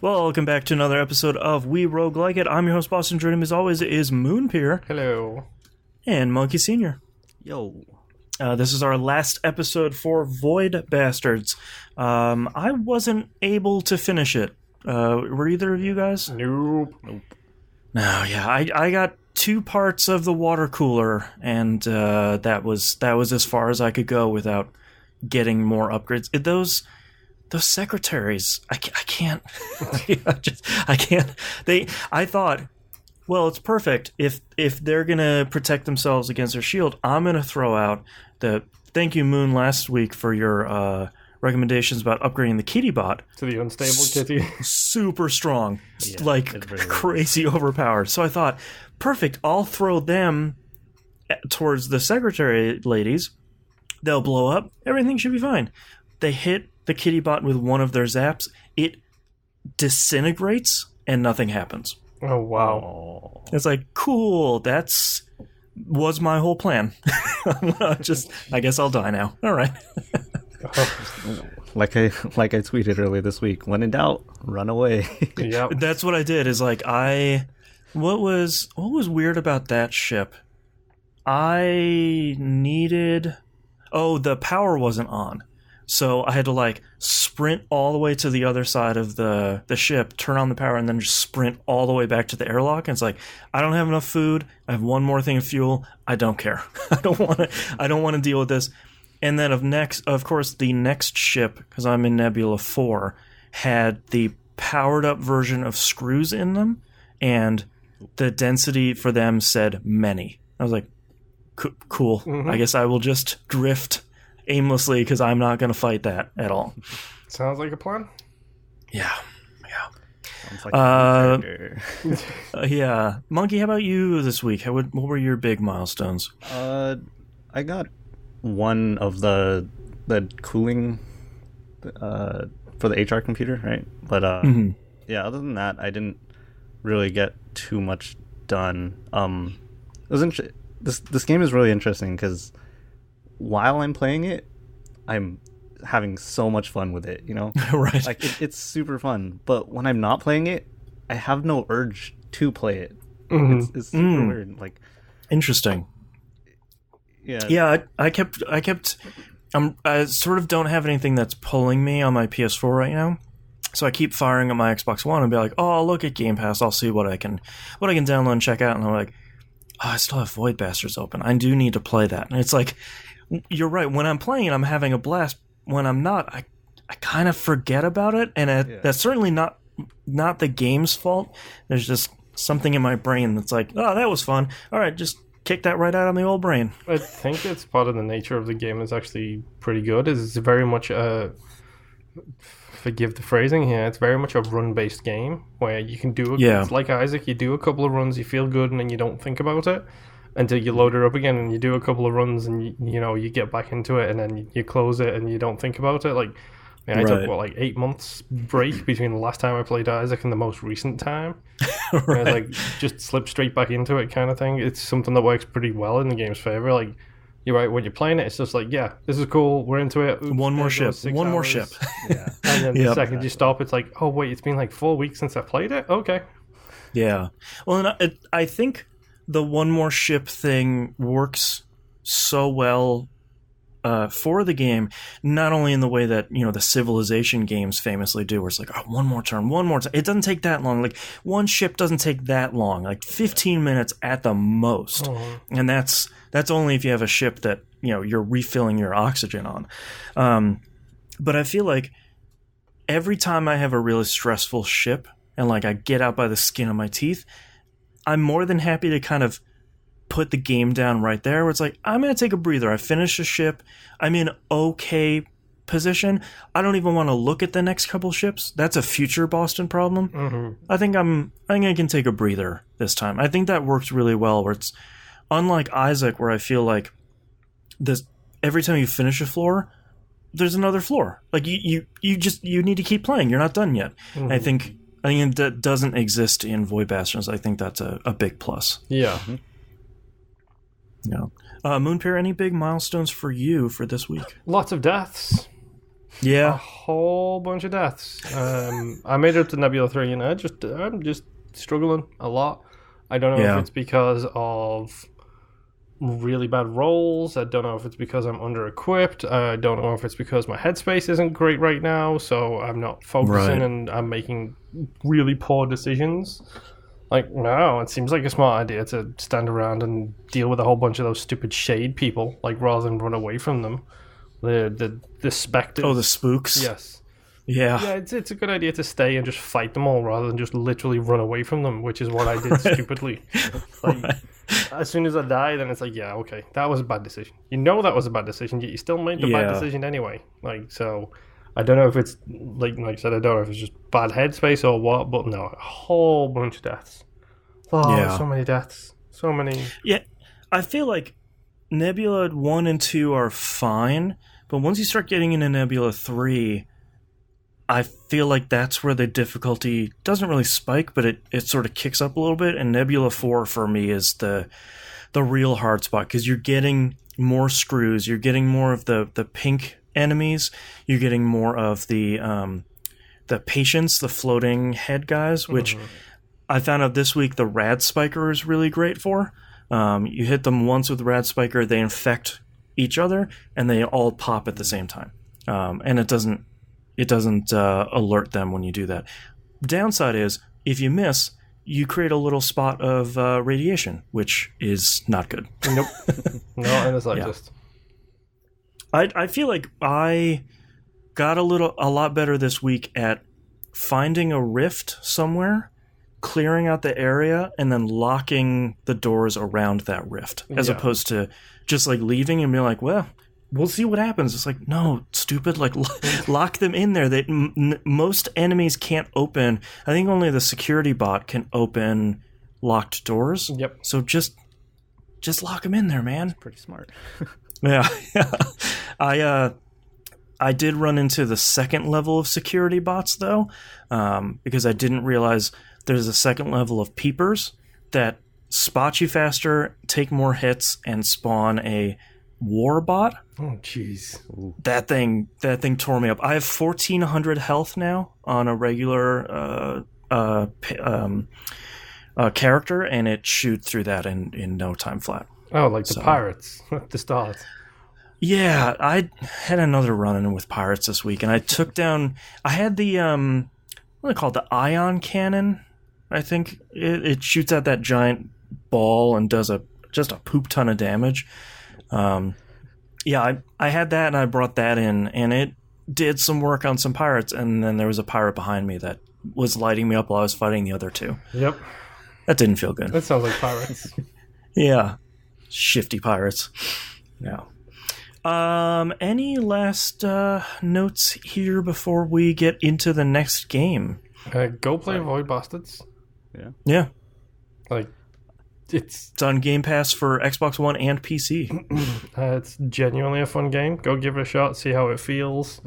Welcome back to another episode of We Roguelike It. I'm your host, Boston. Joining me as always is Moonpeer. Hello. And Monkey Sr. Yo. This is our last episode for Void Bastards. I wasn't able to finish it. Were either of you guys? Nope. No, yeah. I got 2 parts of the water cooler, and that was as far as I could go without getting more upgrades. Those secretaries, I can't. I can't. I thought, well, it's perfect. If they're gonna protect themselves against their shield, I'm gonna throw out the thank you, Moon, last week for your recommendations about upgrading the kitty bot To the unstable kitty. super strong, Yeah, like it really crazy overpowered. So I thought, perfect. I'll throw them towards the secretary ladies. They'll blow up. Everything should be fine. They hit the kitty bot with one of their zaps. It disintegrates and nothing happens. Oh, wow. Oh. It's like, cool. Was my whole plan. I guess I'll die now. All right. Like I tweeted earlier this week, when in doubt, run away. Yeah. That's what I did. Is like what was weird about that ship? The power wasn't on. So I had to sprint all the way to the other side of the ship, turn on the power, and then just sprint all the way back to the airlock. And it's like, I don't have enough food. I have one more thing of fuel. I don't care. I don't want to deal with this. And then of course, the next ship, because I'm in Nebula 4, had the powered up version of screws in them, and the density for them said many. I was like, cool. Mm-hmm. I guess I will just drift aimlessly because I'm not going to fight that at all. Sounds like a plan. Yeah. Sounds like a character. Yeah. Monkey, how about you this week? What were your big milestones? I got one of the cooling for the HR computer, right? But yeah, other than that, I didn't really get too much done. This game is really interesting because while I'm playing it, I'm having so much fun with it, you know? Right. Like, it's super fun. But when I'm not playing it, I have no urge to play it. Mm-hmm. It's super weird. Like, Interesting. yeah. Yeah, I sort of don't have anything that's pulling me on my PS4 right now. So I keep firing up my Xbox One and be like, oh, I'll look at Game Pass. I'll see what I can download and check out. And I'm like, oh, I still have Void Bastards open. I do need to play that. And it's like, you're right. When I'm playing it, I'm having a blast. When I'm not, I kind of forget about it. And that's certainly not the game's fault. There's just something in my brain that's like, oh, that was fun. All right, just kick that right out of my old brain. I think it's part of the nature of the game is actually pretty good. It's very much forgive the phrasing here, it's very much a run-based game where you can do it's like Isaac, you do a couple of runs, you feel good, and then you don't think about it until you load it up again, and you do a couple of runs, and you get back into it, and then you close it, and you don't think about it. Like, I took 8 months break between the last time I played Isaac and the most recent time. Right. And just slip straight back into it, kind of thing. It's something that works pretty well in the game's favor. Like, you're right, when you're playing it, it's just like, yeah, this is cool, we're into it. Oops, One more ship. Yeah. And then the second you stop, it's like, oh wait, it's been 4 weeks since I played it? Okay. Yeah. Well, and I think the one more ship thing works so well for the game, not only in the way that, the Civilization games famously do, where it's like, oh, one more turn. It doesn't take that long. Like, one ship doesn't take that long, like 15 minutes at the most. Oh. And that's only if you have a ship that, you're refilling your oxygen on. But I feel like every time I have a really stressful ship and I get out by the skin of my teeth, I'm more than happy to kind of put the game down right there where it's like, I'm going to take a breather. I finished a ship. I'm in okay position. I don't even want to look at the next couple ships. That's a future Boston problem. Mm-hmm. I think I can take a breather this time. I think that works really well where it's unlike Isaac where I feel like this every time you finish a floor, there's another floor. Like you need to keep playing. You're not done yet. Mm-hmm. I think that doesn't exist in Void Bastards. I think that's a big plus. Yeah. Mm-hmm. Yeah. Moonpear, any big milestones for you for this week? Lots of deaths. Yeah. A whole bunch of deaths. I made it up to Nebula 3 and I'm just struggling a lot. I don't know if it's because of really bad rolls. I don't know if it's because I'm under-equipped. I don't know if it's because my headspace isn't great right now, so I'm not focusing and I'm making really poor decisions. Like, no, it seems like a smart idea to stand around and deal with a whole bunch of those stupid shade people, like, rather than run away from them. The specters. Oh, the spooks? Yes. Yeah. Yeah, it's a good idea to stay and just fight them all rather than just literally run away from them, which is what I did stupidly. Like, as soon as I die, then it's like, yeah, okay, that was a bad decision. You know that was a bad decision, yet you still made the bad decision anyway. Like, so I don't know if it's, like I said, I don't know if it's just bad headspace or what, but no, a whole bunch of deaths. Oh, so many deaths. So many. Yeah, I feel like Nebula 1 and 2 are fine, but once you start getting into Nebula 3, I feel like that's where the difficulty doesn't really spike, but it sort of kicks up a little bit, and Nebula 4 for me is the real hard spot, because you're getting more screws, you're getting more of the pink enemies, you're getting more of the patients, the floating head guys, which I found out this week the Rad Spiker is really great for. You hit them once with Rad Spiker, they infect each other, and they all pop at the same time. And it doesn't alert them when you do that. Downside is, if you miss, you create a little spot of radiation, which is not good. Nope. No, and it's not just. I feel like I got a lot better this week at finding a rift somewhere, clearing out the area, and then locking the doors around that rift, as opposed to just like leaving and being like, well, we'll see what happens. It's like, no, stupid, like lock them in there. Most enemies can't open. I think only the security bot can open locked doors. Yep. So just lock them in there, man. That's pretty smart. Yeah. I did run into the second level of security bots, though, because I didn't realize there's a second level of peepers that spot you faster, take more hits, and spawn a war bot. Oh, jeez. That thing tore me up. I have 1,400 health now on a regular character, and it shoot through that in no time flat. Oh, like the pirates at the start. Yeah, I had another run-in with pirates this week, and I took down... I had the, what are they called? The ion cannon, I think. It shoots out that giant ball and does just a poop ton of damage. Yeah, I had that, and I brought that in, and it did some work on some pirates, and then there was a pirate behind me that was lighting me up while I was fighting the other two. Yep. That didn't feel good. That sounds like pirates. Yeah. Shifty pirates. Yeah. Any last notes here before we get into the next game? Go play Void Bastards. Yeah. Like, it's on Game Pass for Xbox One and PC. It's genuinely a fun game. Go give it a shot, see how it feels.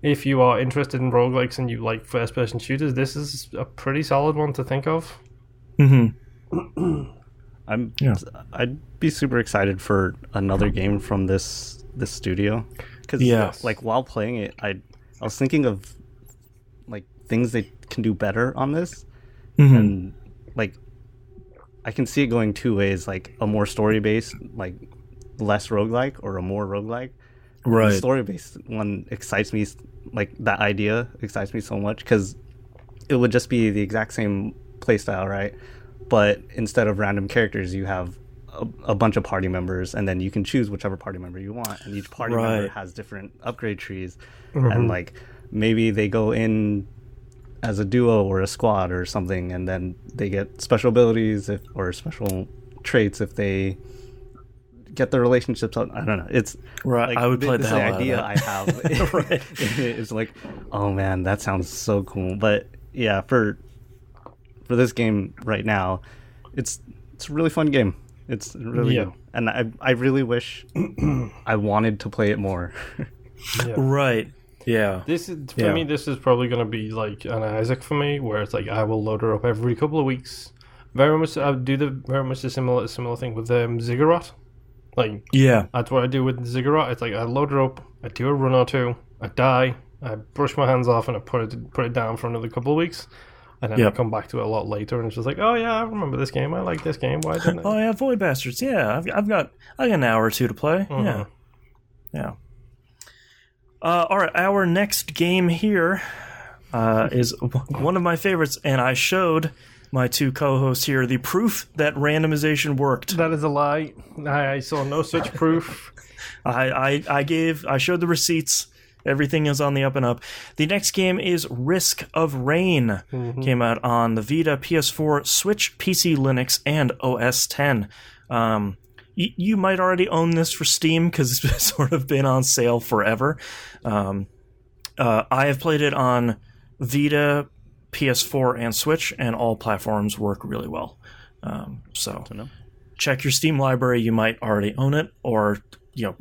If you are interested in roguelikes and you like first-person shooters, this is a pretty solid one to think of. Mm-hmm. I'd be super excited for another game from this studio, because like while playing it, I was thinking of like things they can do better on this, and like I can see it going two ways, like a more story-based, like less roguelike, or a more roguelike. Right. The story-based one excites me, like that idea excites me so much, because it would just be the exact same playstyle, right? But instead of random characters, you have a bunch of party members, and then you can choose whichever party member you want, and each party member has different upgrade trees, and like maybe they go in as a duo or a squad or something, and then they get special abilities or special traits if they get the relationships up. I don't know. It's right. Like, I would play the hell out of that. I have. Right. It's like, oh man, that sounds so cool. But yeah, for this game right now, it's a really fun game. It's really good. And I really wish I wanted to play it more. Right. Yeah. This is for me. This is probably going to be like an Isaac for me, where it's like I will load her up every couple of weeks. Very much, I do very much a similar thing with Ziggurat. Like, that's what I do with Ziggurat. It's like I load her up, I do a run or two, I die, I brush my hands off, and I put it down for another couple of weeks. And then I come back to it a lot later, and it's just like, oh yeah, I remember this game. I like this game. Why didn't I? Oh yeah, Void Bastards. Yeah, I've got an hour or two to play. Yeah. All right, our next game here is one of my favorites, and I showed my two co-hosts here the proof that randomization worked. That is a lie. I saw no such proof. I showed the receipts. Everything is on the up and up. The next game is Risk of Rain. Came out on the Vita, PS4, Switch, PC, Linux, and OS X. You might already own this for Steam because it's sort of been on sale forever. I have played it on Vita, PS4, and Switch, and all platforms work really well. So check your Steam library. You might already own it, or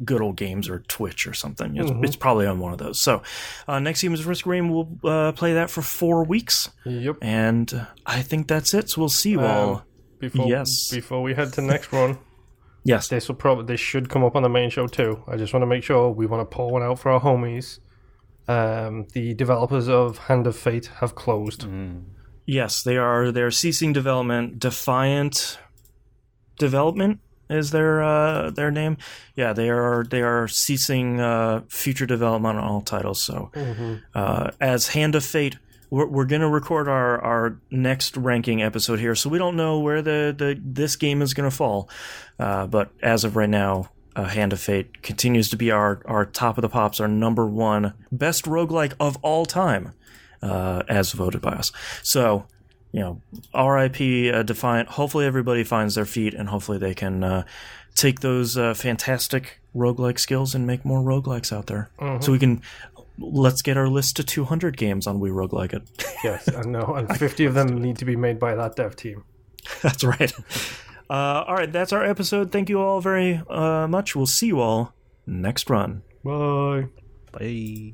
Good Old Games or Twitch or something. It's probably on one of those. So next game is Risk of Rain. We'll play that for 4 weeks. Yep. And I think that's it. So we'll see you all. Before we head to the next one. Yes. This should come up on the main show too. I just want to make sure we want to pour one out for our homies. The developers of Hand of Fate have closed. Yes, they're ceasing development. Defiant Development is their name. Yeah, they are ceasing future development on all titles. So as Hand of Fate, we're going to record our next ranking episode here, so we don't know where this game is going to fall. But as of right now, Hand of Fate continues to be our top of the pops, our number one best roguelike of all time, as voted by us. So, R.I.P. Defiant. Hopefully everybody finds their feet, and hopefully they can take those fantastic roguelike skills and make more roguelikes out there. So let's get our list to 200 games on We Roguelike It. Yes, I know. And 50 of them need to be made by that dev team. That's right. All right, that's our episode. Thank you all very much. We'll see you all next run. Bye. Bye.